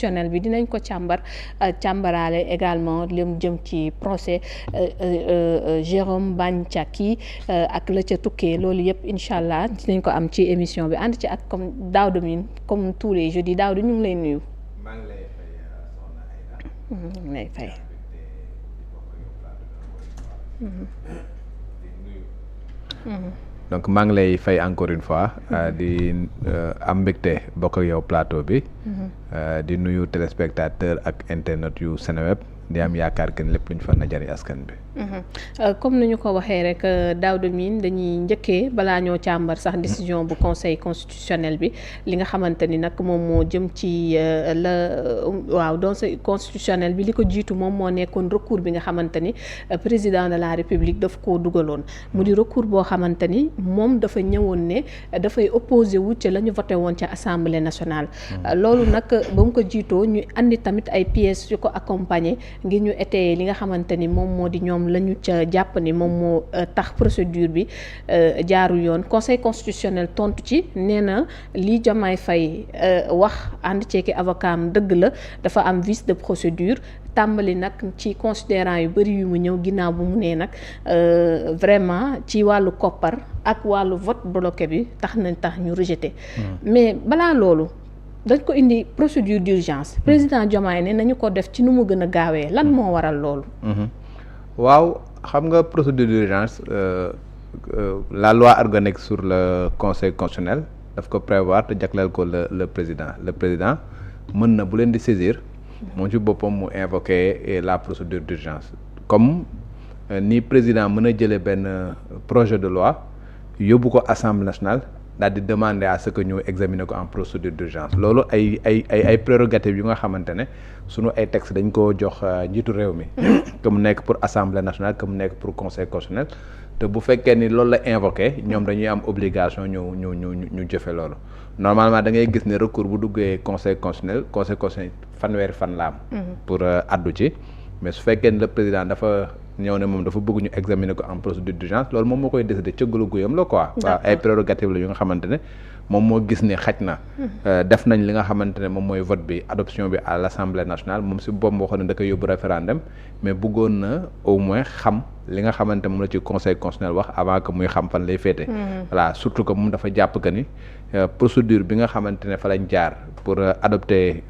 constitutionnel bi dinañ ko càmbaraale également li mu jëm ci procès Jérôme Bandiaky ak la ca tukkee loolu yëpp incha allah dinañ ko am ci émission bi ànd ci ak comme Daouda Mine comme tous les jeudis Daouda ñu ngi lay nuyu. maa ngi lay fay soxna Aïda. ñu ngi lay fay. donc maa ngi lay fay encore une fois di am mbégte bokk ak yow plateau bi. di nuyu téléspectateur ak internet yu Seneweb di am yaakaar que lépp lu ñu fa na jariñ askan bi. comme ni ñu ko waxee rek Daouda Mine dañuy njëkkee balaa ñoo càmbar sax décision bu conseil constitutionnel bi li nga xamante ni nag moom moo jëm ci conseil constitutionnel bi li ko jiitu moom moo nekkoon recours bi nga xamante ni président de la république daf koo dugaloon mu di recours boo xamante ni moom dafa ñëwoon ne dafay opposé wu ci la ñu voté woon ca assemblée nationale. loolu nag ba mu ko jiitoo ñu andi tamit ay pièces yu ko accompagner ngir ñu étayer li nga xamante ni moom moo di ñoom la ñu ca jàpp ni moom moo tax procédure bi jaarul yoon conseil constitutionnel tontu ci nee na lii Diomaye Faye wax ànd ceeki avocat am dëgg la dafa am vice de procédure tàmbali nag ci considérant yu bëri yu mu ñëw ginnaaw bu mu nee nag vraiment ci wàllu koppar ak wàllu vote bloqué bi tax ñu rejeté mais balaa loolu dañ ko indi procédure d'urgence président Diomaye ne nañu ko def ci nu mu gën a gaawee lan moo waral loolu. waaw xam nga procédure d'urgence la loi organique sur le conseil constitutionnel daf ko prévoir te jagleel ko le président mën na bu leen di saisir moom ci boppam mu invoquer la procédure d'urgence comme ni président mën a jëlee benn projet de loi yóbbu ko assemblée nationale daal di demander à ce que ñu examiner ko en procédure d'urgence loolu ay prérogatives yu nga xamante ne sunu ay textes dañ ko jox njiitu réew mi que mu nekk pour assemblée nationale que mu nekk pour conseil constitutionnel te bu fekkee ni loolu la invoqué ñoom dañuy am obligation ñu jëfe loolu normalement da ngay gis ne recours bu duggee conseil constitutionnel fanweeri fan la am pour addu ci mais su fekkee ni le président dafa ñëw ne moom dafa bëgg ñu examiner ko en procédure d'urgence loolu moom moo koy décider cëggalu guyam la quoi. waaw ay prérogatives la yu nga xamante ne moom moo gis ne xaj na def nañ li nga xamante ne moom mooy vote bi adoption bi à l'Assemblée nationale moom si boobu moo xam ne da koy yóbbu référendum mais bëggoon na au moins xam li nga xamante moom la ci conseil constitutionnel wax avant que muy xam fan lay féete. voilà surtout que moom dafa jàpp que ni procédure bi nga xamante ne fa lañ jaar pour adopter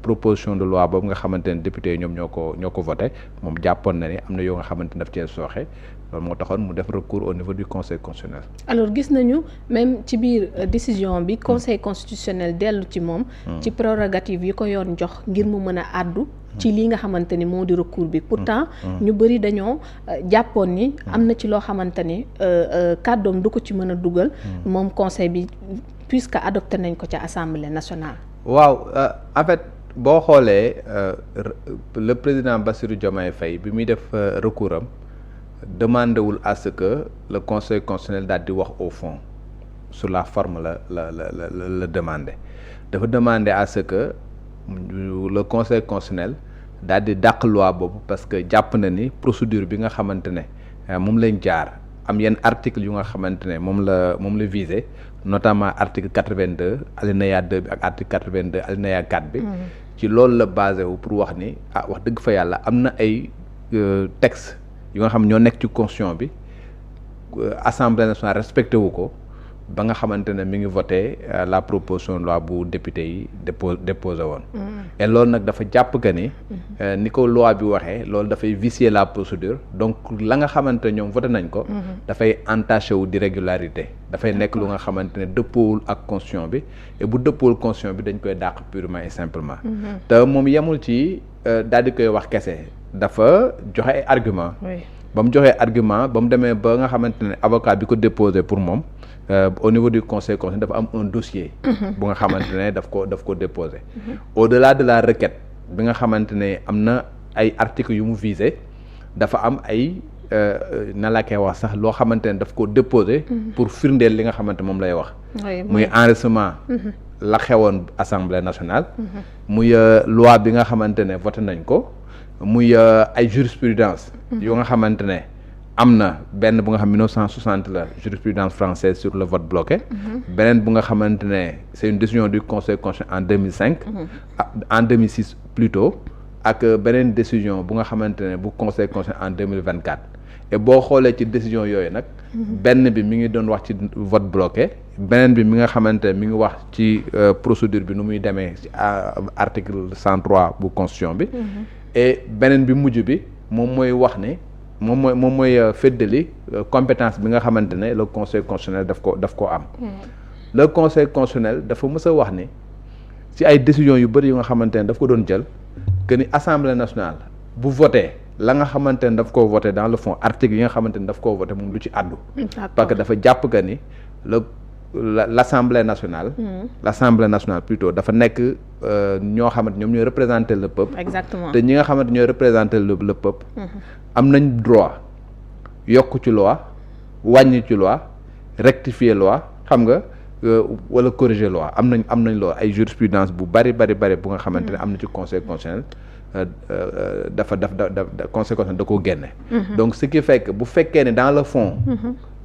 proposition de loi boobu nga xamante ne député yi ñoom ñoo ko voté moom jàppoon na ni am na yoo nga xamante ne daf cee sooxe loolu moo taxoon mu def recours au niveau du conseil constitutionnel. alors gis nañu même ci biir décision bi conseil constitutionnel dellu ci moom. ci prérogative yi ko yoon jox ngir mu mën a àddu. ci lii nga xamante ni moo di recours bi pourtant ñu bëri dañoo jàppoon ni am na ci loo xamante ni kàddoom du ko ci mën a dugal. moom conseil bi puisque adopté nañ ko ca assemblée nationale. waaw en fait boo xoolee le président Bassirou Diomaye Faye bi muy def recours am demandé wul à ce que le conseil constitutionnel daal di wax au fond sur la forme la demandé dafa demandé à ce que le conseil constitutionnel daal di dàq loi boobu parce que jàpp na ni procédure bi nga xamante ne moom lañ jaar am yenn article yu nga xamante ne moom la visé notamment article 82 alinéa 2 bi ak article 82 alinéa 4 bi ci loolu la basé wu pour wax ni wax dëgg fa yàlla am na ay texte yu nga xam ñoo nekk ci constitution bi assemblée nationale respecté wu ko ba nga xamante ne mi ngi voté la proposition de loi bu député yi déposé woon et loolu nag dafa jàpp que ni ko loi bi waxee loolu dafay vicier la procédure donc la nga xamante ne ñoom voté nañ ko dafay entaché wu d'irrégularité dafay nekk lu nga xamante ne dëppoowul ak constitution bi et bu dëppoowul constitution bi dañ koy dàq purement et simplement te moom yemul ci daal di koy wax kese dafa joxe ay argument ba mu joxee argument ba mu demee ba nga xamante ne avocat bi ko déposé pour moom au niveau du conseil constitutionnel dafa am un dossier bu nga xamante ne daf ko déposé au-delà de la requête bi nga xamante ne am na ay articles yu mu visé dafa am ay na la koy wax sax loo xamante ne daf ko déposé pour firndeel li nga xamante moom lay wax muy enregistrement la xewoon assemblée nationale muy loi bi nga xamante ne voté nañ ko muy ay jurisprudence yu nga xamante ne am na benn bu nga xam 1960 la jurisprudence française sur le vote bloqué. beneen bu nga xamante ne c'est une décision du conseil constitutionnel en 2005. en 2006 plutôt ak beneen décision bu nga xamante ne bu conseil constitutionnel en 2024. et boo xoolee ci décision yooyu nag. benn bi mi ngi doon wax ci vote bloqué beneen bi mi nga xamante ne mi ngi wax ci procédure bi nu muy demee ci article 103 bu constitution bi. et beneen bi mujj bi moom mooy wax ne. moom mooy feddali compétence bi nga xamante ne le conseil constitutionnel daf ko am. le conseil constitutionnel dafa mës a wax ni ci ay décisions yu bëri yu nga xamante ne daf ko doon jël que ni assemblée nationale bu voté la nga xamante ne daf koo voté dans le fond article yi nga xamante ne daf koo voté moom lu ci àddu. parce que dafa jàpp que ni l'Assemblée nationale. l'Assemblée nationale plutôt dafa nekk ñoo xamante ñoom ñooy représenter le peuple. exactement te ñi nga xamante ñooy représenter le peuple. am nañ droit yokk ci loi wàññi ci loi rectifier loi xam nga wala corriger loi am nañ loi ay jurisprudence bu bari bu nga xamante ne am na ci conseil constitutionnel conseil constitutionnel da koo génne. donc ce qui fait que bu fekkee ne dans le fond.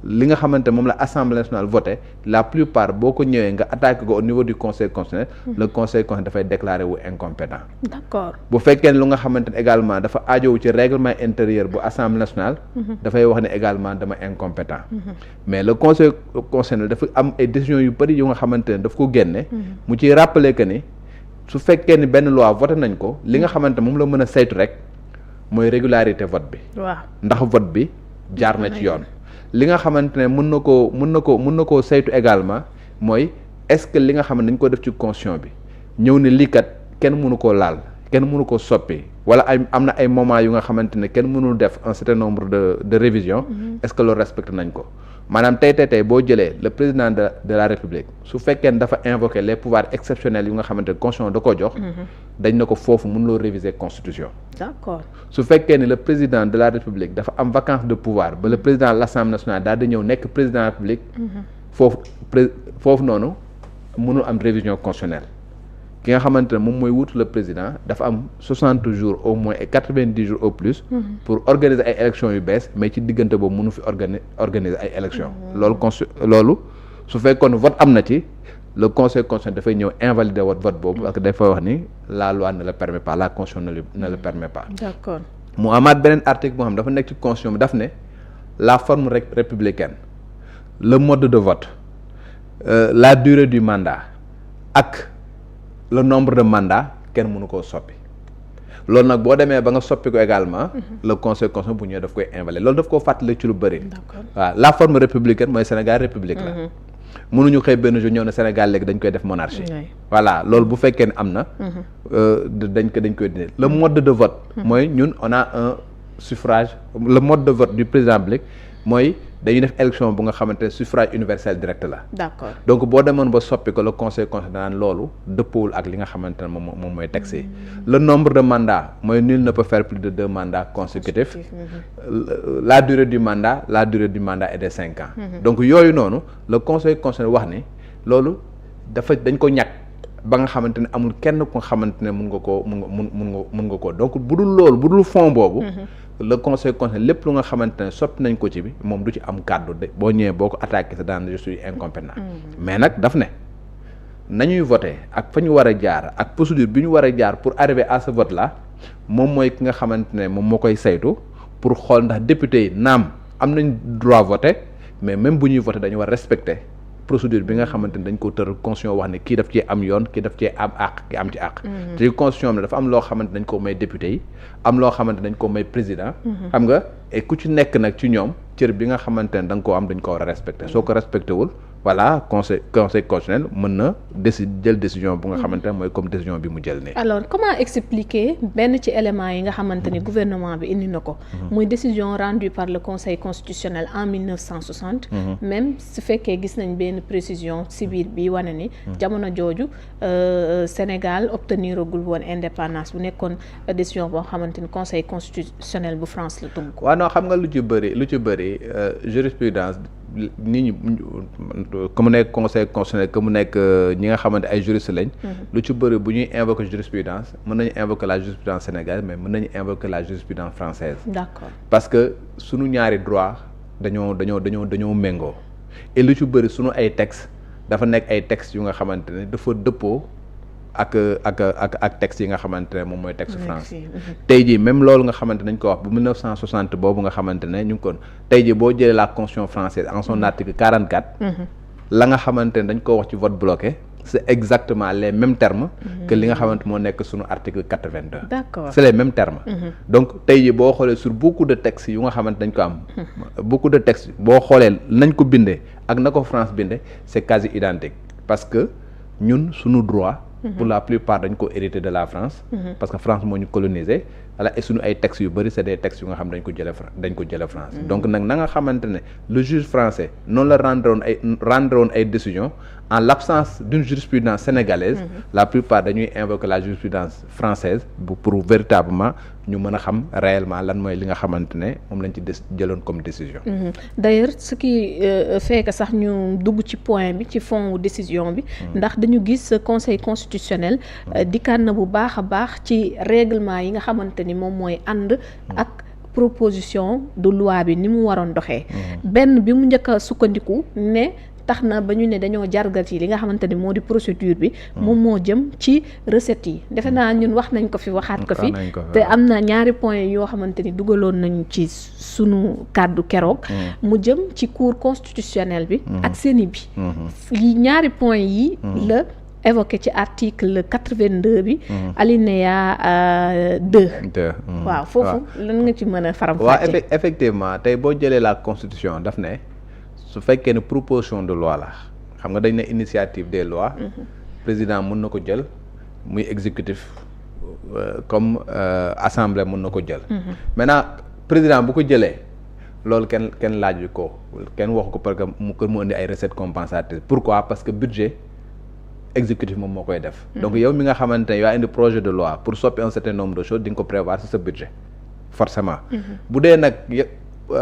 li nga xamante moom la assemblée nationale voté la plupart boo ko ñëwee nga attaqué ko au niveau du conseil constitutionnel. le conseil constitutionnel dafay déclarer wu incompétent. d'accord bu fekkee ne lu nga xamante ne également dafa aajowu ci règlement intérieur bu assemblée nationale. dafay wax ne également dama incompétent. mais le conseil constitutionnel dafa am ay décisions yu bëri yu nga xamante ne daf ko génne. mu ciy rappeler que ni su fekkee ni benn loi voté nañ ko li nga xamante moom la mën a saytu rek mooy régularité vote bi. waaw ndax vote bi jaar na ci yoon. li nga xamante ne mën na koo saytu également mooy est-ce que li nga xam ne dañ ko def ci constitution bi ñëw ne lii kat kenn mënu koo laal kenn mënu ko soppi wala am na ay moments yu nga xamante ne kenn mënul def un certain nombre de révisions. est-ce que loolu respecté nañ ko maanaam tey boo jëlee le président de la république su fekkee ne dafa invoquer les pouvoirs exceptionnels yu nga xamante ne constitution da koo jox. dañ na ko foofu mënuloo réviser constitution. d'accord su fekkee ne le président de la république dafa am vacance de pouvoir ba le président de l'Assemblée nationale daal di ñëw nekk président de la république. foofu noonu mënul am révision constitutionnelle ki nga xamante ne moom mooy wuutu le président dafa am 60 jours au moins et 90 jours au plus. pour organiser ay élections yu bees mais ci diggante boobu mënu fi organiser ay élections. loolu su fekkoon vote am na ci le conseil constitutionnel dafay ñëw invalider vote boobu parce que dafa wax ni la loi ne le permet pas la constitution ne le permet pas. d'accord mu amaat beneen article boo xam dafa nekk ci constitution bi daf ne la forme républicaine le mode de vote la durée du mandat ak le nombre de mandats kenn mënu koo soppi loolu nag boo demee ba nga soppi ko également. le conseil constitutionnel bu ñëwee daf koy invalider loolu daf koo fàttali ci lu bëri. waaw la forme républicaine mooy Sénégal république la. mënuñu xëy benn jour ñëw ne Sénégal léegi dañ koy def monarchie. voilà loolu bu fekkee ne am na. dañ koy dindi le mode de vote. mooy ñun on a un suffrage le mode de vote du président public mooy dañuy def élection bu nga xamante ne suffrage universel direct la. d'accord donc boo demoon ba soppi ko le conseil constitutionnel naan loolu dëppoowul ak li nga xamante ne moom mooy texte. le nombre de mandats mooy nul ne peut faire plus de 2 mandats consécutifs. la durée du mandat est de 5 ans. donc yooyu noonu le conseil constitutionnel wax ni loolu dañ ko ñàkk ba nga xamante ne amul kenn ko xamante ne mun nga koo donc bu dul fond boobu. le conseil constitutionnel lépp lu nga xamante ne soppi nañ ko ci bi moom du ci am kàddu de boo ñëwee boo ko attaqué sa daan je suis incompétent. mais nag daf ne nañuy voté ak fa ñu war a jaar ak procédure bi ñu war a jaar pour arriver à ce vote là moom mooy ki nga xamante ne moom moo koy saytu pour xool ndax député yi naam am nañ droit voter mais même bu ñuy voter dañu war respecter procédure bi nga xamante ni dañ ko tëral constitution wax ne kii daf cee am yoon kii daf cee am àq ki am ci àq. te constitution bi dafa am loo xamante dañ ko may député yi am loo xamante dañ ko may président. xam nga et ku ci nekk nag ci ñoom cër bi nga xamante ne da nga koo am dañ ko war a respecter soo ko respecté wul voilà conseil constitutionnel mën na jël décision bu nga xamante ne mooy comme décision bi mu jël nii. alors comment expliquer benn ci élément yi nga xamante ni gouvernement bi indi na ko. muy décision rendue par le conseil constitutionnel en 1960. même su fekkee gis nañ benn précision ci biir bi wane ni. jamono jooju Sénégal obteniragul woon indépendance bu nekkoon décision boo xamante ni conseil constitutionnel bu France la tënk. waaw non xam nga lu ci bëri jurisprudence nit ñi que mu nekk conseil constitutionnel que mu nekk ñi nga xamante ay juristes lañ. lu ci bëri bu ñuy invoquer jurisprudence mën nañu invoquer la jurisprudence sénégalaise mais mën nañu invoquer la jurisprudence française. D'accord. parce que sunu ñaari droit dañoo méngoo et lu ci bëri sunu ay textes dafa nekk ay textes yu nga xamante ne dafa dëppoo ak textes yi nga xamante ne moom mooy texte France. tey jii même loolu nga xamante nañ ko wax bu 1960 boobu nga xamante ne ñu ngi kon tey jii boo jëlee la constitution française en son article 44. la nga xamante ne dañ ko wax ci vote bloqué c'est exactement les mêmes termes. que li nga xamante moo nekk sunu article 82. D'accord. c'est les mêmes termes. donc tey jii boo xoolee sur beaucoup de textes yu nga xamante dañ ko am. beaucoup de textes boo xoolee nañ ko bindee ak na ko France bindee c'est quasi identique parce que ñun sunu droit. pour la plupart dañ ko hérité de la France. parce que France moo ñu colonisé voilà et suñu ay textes yu bëri c'est des textes yu nga xam dañ ko jëlee France. donc nag na nga xamante ne le juge français noonu la rendre woon ay décisions en l'absence d'une jurisprudence sénégalaise. la plupart dañuy invoquer la jurisprudence française pour véritablement ñu mën a xam réellement lan mooy li nga xamante ne moom lañ ci jëloon comme décision. d'ailleurs ce qui fait que sax ñu dugg ci point bi ci fond décision bi. ndax dañu gis conseil constitutionnel dikkaat na bu baax a baax ci règlement yi nga xamante ni moom mooy ànd ak proposition de loi bi ni mu waroon doxee. benn bi mu njëkk a sukkandiku ne. tax na ba ñu ne dañoo jargati li nga xamante ni moo di procédure bi moom moo jëm ci recettes yi defe naa ñun wax nañ ko fi waxaat ko fi te am na ñaari point yoo xamante ni dugaloon nañu ci sunu kàddu keroog mu jëm ci cour constitutionnel bi ak CENI bi yi ñaari point yi la évoqué ci article 82 bi alinéa 2 waaw foofu lan nga ci mën a faram-fàcce. waaw effectivement tey boo jëlee la constitution daf ne su fekkee ne proposition de loi la xam nga dañ ne initiative des lois président mën na ko jël muy exécutif comme assemblée mën na ko jël maintenant président bu ko jëlee loolu kenn laaju ko kenn waxu ko parce que mu indi ay recettes compensatrices pourquoi parce que budget exécutif moom moo koy def donc yow mi nga xamante ne yaa indi projet de loi pour soppi un certain nombre de choses di nga ko prévoir ci sa budget forcément bu dee nag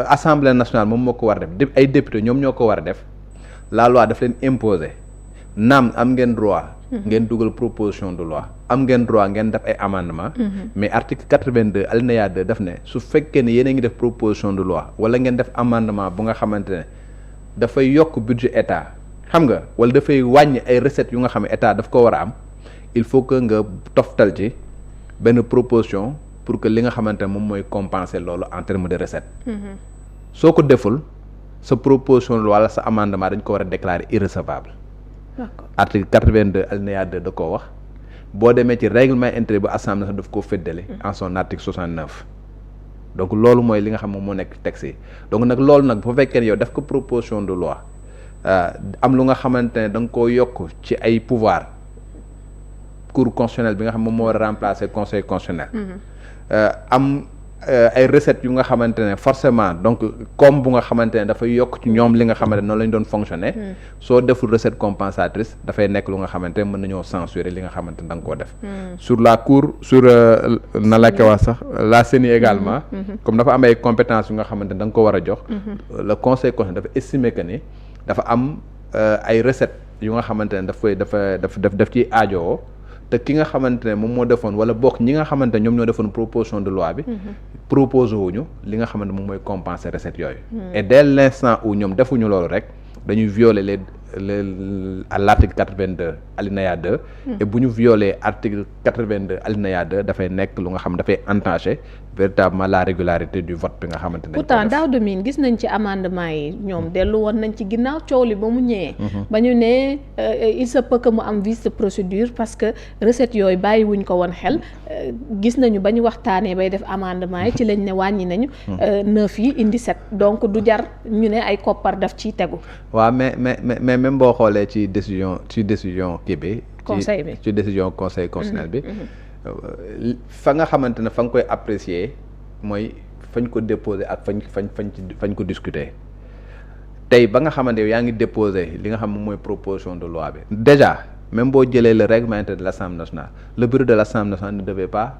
assemblée nationale moom moo ko war a def ay député ñoom ñoo ko war a def la loi daf leen imposer naam am ngeen droit ngeen dugal proposition de loi am ngeen droit ngeen def ay amendement mais article 82 alinéa 2 daf ne su fekkee ne yéen a ngi def proposition de loi wala ngeen def amendement bu nga xamante ne dafay yokk budget état xam nga wala dafay wàññi ay recettes yu nga xam ne état daf ko war a am il faut que nga toftal ci benn proposition pour que li nga xamante ne moom mooy compenser loolu en termes de recette soo ko deful sa proposition de loi wala sa amendement dañ ko war a déclarer irrecevable. D'accord. Article 82 alinéa 2 da koo wax boo demee ci règlement intérieur bu assemblée sax daf koo féddale en son article 69 donc loolu mooy li nga xam moom moo nekk texte yi donc nag loolu nag bu fekkee ne yow def ko proposition de loi am lu nga xamante ne da nga koo yokk ci ay pouvoir cour constitutionnelle bi nga xam moom moo war a remplacer conseil constitutionnel am ay recettes yu nga xamante ne forcément donc comme bu nga xamante ne dafay yokk ci ñoom li nga xamante ne noonu la ñu doon fonctionner soo deful recette compensatrice dafay nekk lu nga xamante ne mën nañoo censurer li nga xamante ne da nga koo def sur la cour sur na la ko wax sax la CENI également comme dafa am ay compétences yu nga xamante ne da nga ko war a jox le conseil constitutionnel dafa estimer que ni dafa am ay recettes yu nga xamante ne daf ciy aajowoo te ki nga xamante ne moom moo defoon wala bokk ñi nga xamante ne ñoom ñoo defoon proposition de loi bi proposé wuñu li nga xamante moom mooy compenser recettes yooyu et dès l'instant où ñoom defuñu loolu rek dañuy violer à l'article 82 alinéa 2 et bu ñu violer article 82 alinéa 2 dafay nekk lu nga xam dafay entacher véritablement la régularité du vote bi nga xamante ne pourtant daaw de miin gis nañ ci amendement yi ñoom dellu woon nañ ci ginnaaw coow li ba mu ñëwee ba ñu ne il se peut que mu am vice de procédure parce que recette yooyu bàyyi wuñ ko woon xel gis nañu ba ñu waxtaanee bay def amendement yi ci lañ ne wàññi nañu 9 yi indi 7 donc du jar ñu ne ay koppar daf ciy tegu waaw mais même boo xoolee ci décision kii bi conseil bi ci décision conseil constitutionnel bi fa nga xamante ne fa nga koy apprécier mooy fañ ko déposer ak fañ ko discuter tey ba nga xamante yow yaa ngi déposer li nga xam moom mooy proposition de loi bi déjà même boo jëlee le règlement intérieur de l'Assemblée nationale le bureau de l'Assemblée nationale ne devait pas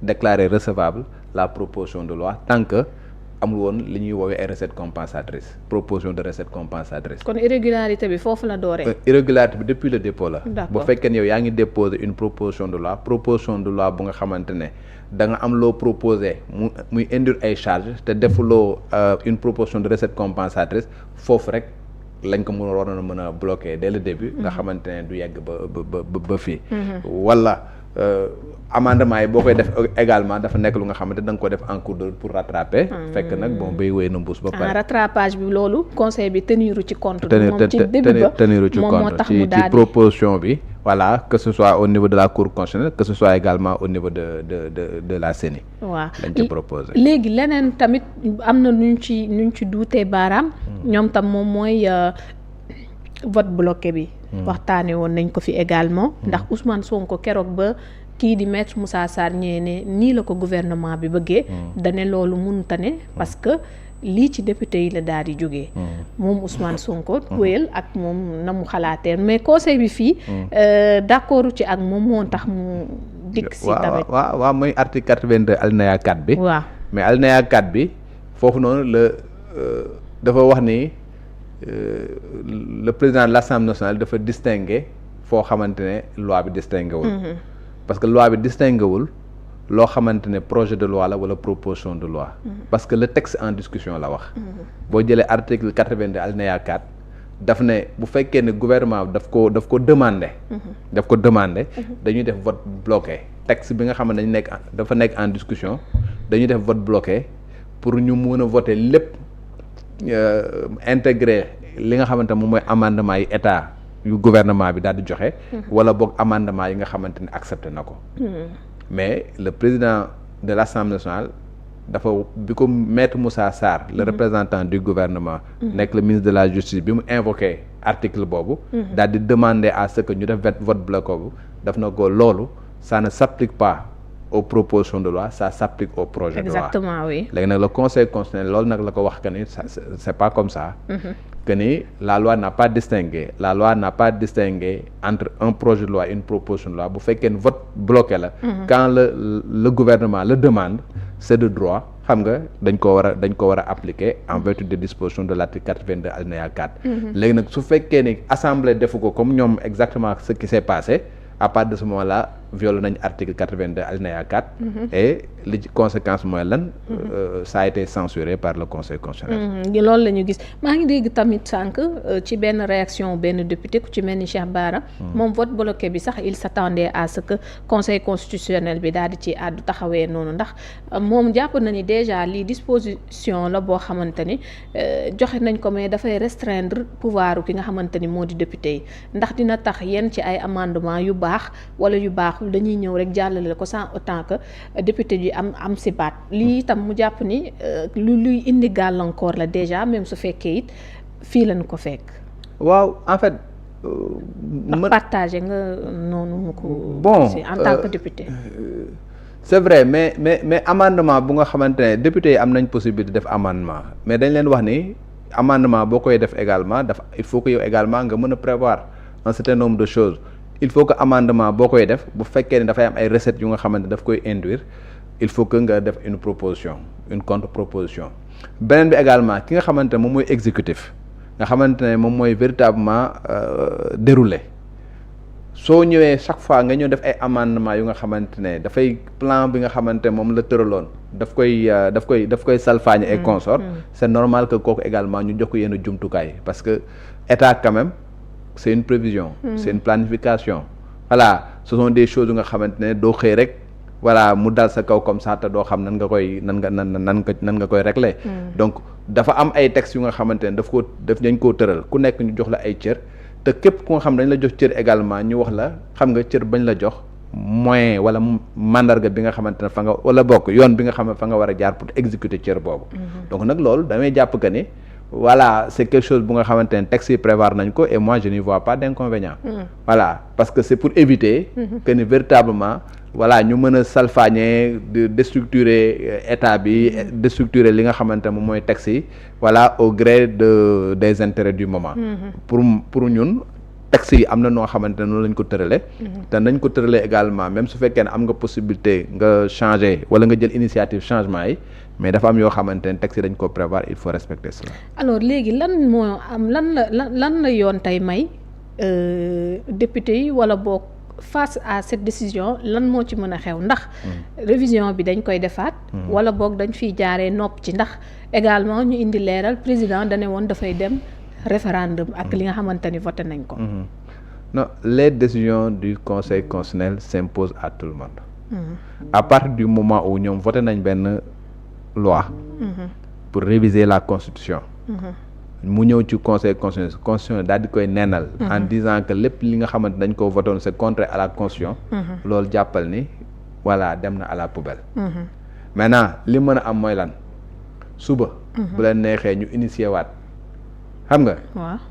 déclarer recevable la proposition de loi tant que amul woon li ñuy woowee ay recettes compensatrices proposition de recette compensatrice. kon irrégularité bi foofu la dooree. Irrégularité bi depuis le dépôt la. d'accord bu fekkee ne yow yaa ngi déposer une proposition de loi bu nga xamante ne da nga am loo proposé muy induire ay charges te defuloo une proposition de recette compensatrice foofu rek lañ ko waroon a mën a bloquer dès le début. nga xamante ne du yegg ba fii. wala. Amendement yi boo koy def également dafa nekk lu nga xamante da nga ko def en cours de route pour rattraper. fekk nag bon bay wéy na mbuus ba pare. rattrapage bi loolu conseil bi teniru ci compte. moom ci début ba teniru ci compte ci proposition bi. voilà que ce soit au niveau de la cour constitutionnelle que ce soit également au niveau de la CENI. waaw lañ ci proposé. léegi leneen tamit am na nuñ ci duutee baaraam. ñoom tam moom mooy vote bloqué bi. waxtaane woon nañ ko fi également. ndax Ousmane Sonko keroog ba. kii di maître Moussa Sarr ñëwee ne nii la ko gouvernement bi bëggee. dane loolu mënut a ne parce que lii ci député yi la daal di jógee. moom Ousmane Sonko. wéyal ak moom na mu xalaatee mais conseil bi fii. d'accord ci ak moom moo tax mu. dikk si tamit waaw mooy article 82 alinéa 4 bi. waaw mais alinéa 4 bi foofu noonu la dafa wax ni le président de l'Assemblée nationale dafa distinguer foo xamante ne loi bi distingué wul. parce que loi bi distingué wul loo xamante ne projet de loi la wala proposition de loi. parce que le texte en discussion la wax. boo jëlee article 82 alinéa 4 daf ne bu fekkee ne gouvernement daf ko demander. daf ko demander dañuy def vote bloqué texte bi nga xam ne dafa nekk en discussion dañuy def vote bloqué pour ñu mën a voter lépp intégrer li nga xamante moom mooy amendement yi état. yu gouvernement bi daal di joxe. wala boog amendement yi nga xamante ne accepté na ko. mais le président de l'Assemblée nationale dafa bi ko maître Moussa Sarr le représentant du gouvernement. nekk le ministre de la justice bi mu invoqué article boobu. daal di demander à ce que ñu def vote bloqué boobu daf na ko loolu ça ne s'applique pas aux propositions de loi ça s'applique au projet de loi. exactement oui. léegi nag le conseil constitutionnel loolu nag la ko wax que ni c'est pas comme ça. que ni la loi n'a pas distingué entre un projet de loi et une proposition de loi bu fekkee ne vote bloqué la. quand le gouvernement le demande c'est de droit xam nga dañ ko war a appliquer en vertu des dispositions de l'article 82 alinéa 4. léegi nag su fekkee ni assemblée defu ko comme ñoom exactement ce qui s'est passé à partir de ce moment-là violé nañ article 82 alinéa 4. et li ci conséquence mooy lan. ça a été censuré par le conseil constitutionnel. loolu la ñu gis maa ngi dégg tamit sànq ci benn réaction benn député ku ci mel ni Cheikh Bara. moom vote bloqué bi sax il s'attendait à ce que conseil constitutionnel bi daal di ci àddu taxawee noonu ndax moom jàpp na ni déjà lii disposition la boo xamante ni joxe nañ ko mais dafay restreindre pouvoir ki nga xamante ni moo di député yi ndax dina tax yenn ci ay amendement yu baax wala yu baaxul dañuy ñëw rek jàllale ko sans autant que député yi am si baat lii itam mu jàpp ni luy indi gàllankoor la déjà même su fekkee it fii lañu ko fekk. waaw en fait. ndax partagé nga noonu mu ko. bon en tant que député. c'est vrai mais amendement bu nga xamante ne député yi am nañ possibilité def amendement mais dañ leen wax ni amendement boo koy def également il faut que yow également nga mën a prévoir un certain nombre de choses. il faut que amendement boo koy def bu fekkee ne dafay am ay recettes yu nga xamante daf koy induire il faut que nga def une proposition une contre-proposition beneen bi également ki nga xamante ne moom mooy exécutif nga xamante ne moom mooy véritablement déroulé soo ñëwee chaque fois nga ñëw def ay amendement yu nga xamante ne dafay plan bi nga xamante ne moom la tëraloon daf koy salfaañe et consort c'est normal que kooku également ñu jox ko yenn jumtukaay parce que état quand même c'est une prévision c'est une planification voilà ce sont des choses yu nga xamante ne doo xëy rek voilà mu dal sa kaw comme ça te doo xam nan nga koy régler donc dafa am ay textes yu nga xamante ne dañ koo tëral ku nekk ñu jox la ay cër te képp ku nga xam dañ la jox cër également ñu wax la xam nga cër bañ la jox moyen wala mandarga bi nga xamante ne fa nga wala bokk yoon bi nga xam ne fa nga war a jaar pour exécuter cër boobu donc nag loolu damay jàpp que ni voilà c'est quelque chose bu nga xamante ne texte yi prévoir nañ ko et moi je n'y vois pas d'inconvénient voilà parce que c'est pour éviter que ni véritablement voilà ñu mën a salfaañee de déstructurer état bi déstructurer li nga xamante ne moom mooy texte yi voilà au gré des intérêts du moment pour ñun texte yi am na noo xamante ne noonu lañ ko tërale te nañ ko tërale également même su fekkee ne am nga possibilité nga changer wala nga jël initiative changement yi mais dafa am yoo xamante ne texte yi dañ ko prévoir il faut respecter cela. alors léegi lan la yoon tey may député yi wala boog face à cette décision lan moo ci mën a xew ndax révision bi dañ koy defaat wala boog dañ fiy jaaree nopp ci ndax également ñu indi leeral président dane woon dafay dem référendum ak li nga xamante ni voté nañ ko. Non, les décisions du conseil constitutionnel s'imposent à tout le monde. À partir du moment où ñoom voté nañ benn loi pour réviser la constitution mu ñëw ci conseil constitutionnel daal di koy neenal en disant que lépp li nga xamante dañ ko voté woon c'est contraire à la constitution loolu jàppal ni voilà dem na à la poubelle. Maintenant li mën a am mooy lan suba bu leen neexee ñu initier waat xam nga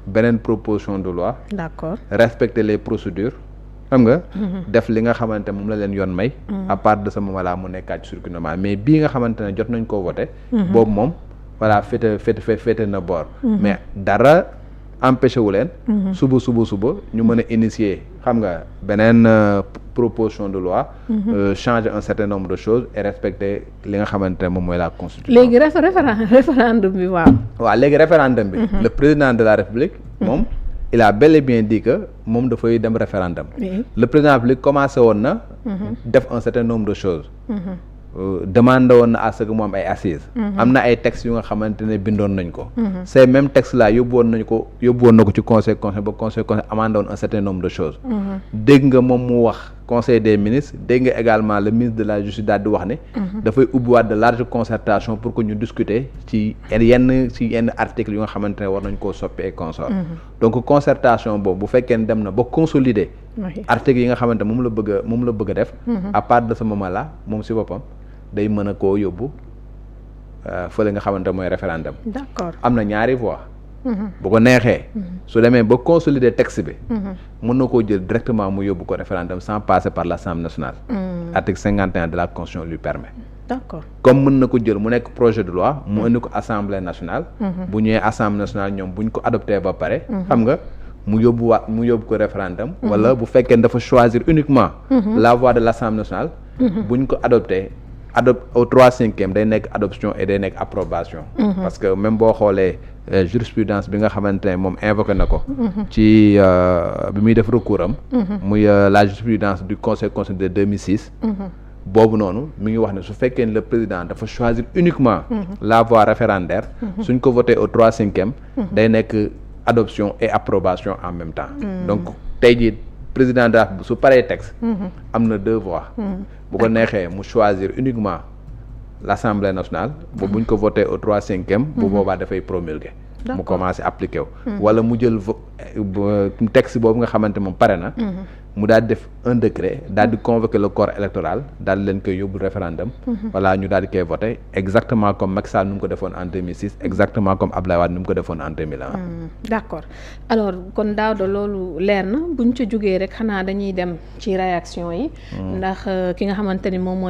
beneen proposition de loi. D'accord. Respecter les procédures xam nga def li nga xamante moom la leen yoon may à part de ce moment là mu nekkaat ci circuit normal mais bii nga xamante ne jot nañ koo voté boobu moom voilà féete na boor mais dara empêché wu leen suba ñu mën a initier xam nga beneen proposition de loi changer un certain nombre de choses et respecter li nga xamante ne moom mooy la constitution. Léegi référendum bi waaw léegi référendum bi le président de la République moom il a bel et bien dit que moom dafay dem référendum. Le président de la République commencé woon na def un certain nombre de choses demandé woon na à ce que mu am ay assises am na ay textes yu nga xamante ne bindoon nañ ko ces mêmes textes là yóbbu woon na ko ci conseil amandé woon un certain nombre de choses dégg nga moom mu wax conseil des ministres dégg nga également le ministre de la justice daal di wax ne dafay ubbiwaat de large concertation pour que ñu discuter ci yenn articles yu nga xamante ne war nañ koo soppi et consort donc concertation boobu bu fekkee ne dem na ba consolider articles yi nga xamante moom la bëgg a def à partir de ce moment là moom si boppam day mën a koo yóbbu fële nga xamante mooy référendum. D'accord. Am na ñaari voies. bu ko neexee su demee ba consolider texte bi mën na koo jël directement mu yóbbu ko référendum sans passer par l'Assemblée nationale. Article 51 de la Constitution lui permet. D'accord. Comme mën na ko jël mu nekk projet de loi mu indi ko Assemblée nationale. bu ñëwee Assemblée nationale ñoom buñ ko adopté ba pare xam nga mu yóbbu ko référendum wala bu fekkee dafa choisir uniquement la voie de l'Assemblée nationale buñ ko adopté au 3/5 day nekk adoption et day nekk approbation parce que même boo xoolee jurisprudence bi nga xamante ne moom invoqué na ko ci bi muy def recours am muy la jurisprudence du conseil constitutionnel de 2006 boobu noonu mi ngi wax ne su fekkee ne le président dafa choisir uniquement la voie référendaire suñ ko voté au 3/5 day nekk adoption et approbation en même temps donc tey jii président de la su paree texte am na 2 voies bu ko neexee mu choisir uniquement l'Assemblée nationale bu buñ ko voté au 3/5 bu boobaa dafay promulguer mu commencé appliqué wu wala mu jël texte boobu nga xamante moom pare na mu daal di def un décret daal di convoquer le corps électoral daal di leen koy yóbbu référendum voilà ñu daal di koy voté exactement comme Macky Sall nu mu ko defoon en 2006 exactement comme Abdoulaye Wade nu mu ko defoon en 2001 d'accord alors kon Daouda loolu leer na buñ ca jógee rek xanaa dañuy dem ci réaction yi ndax ki nga xamante ni moom mooy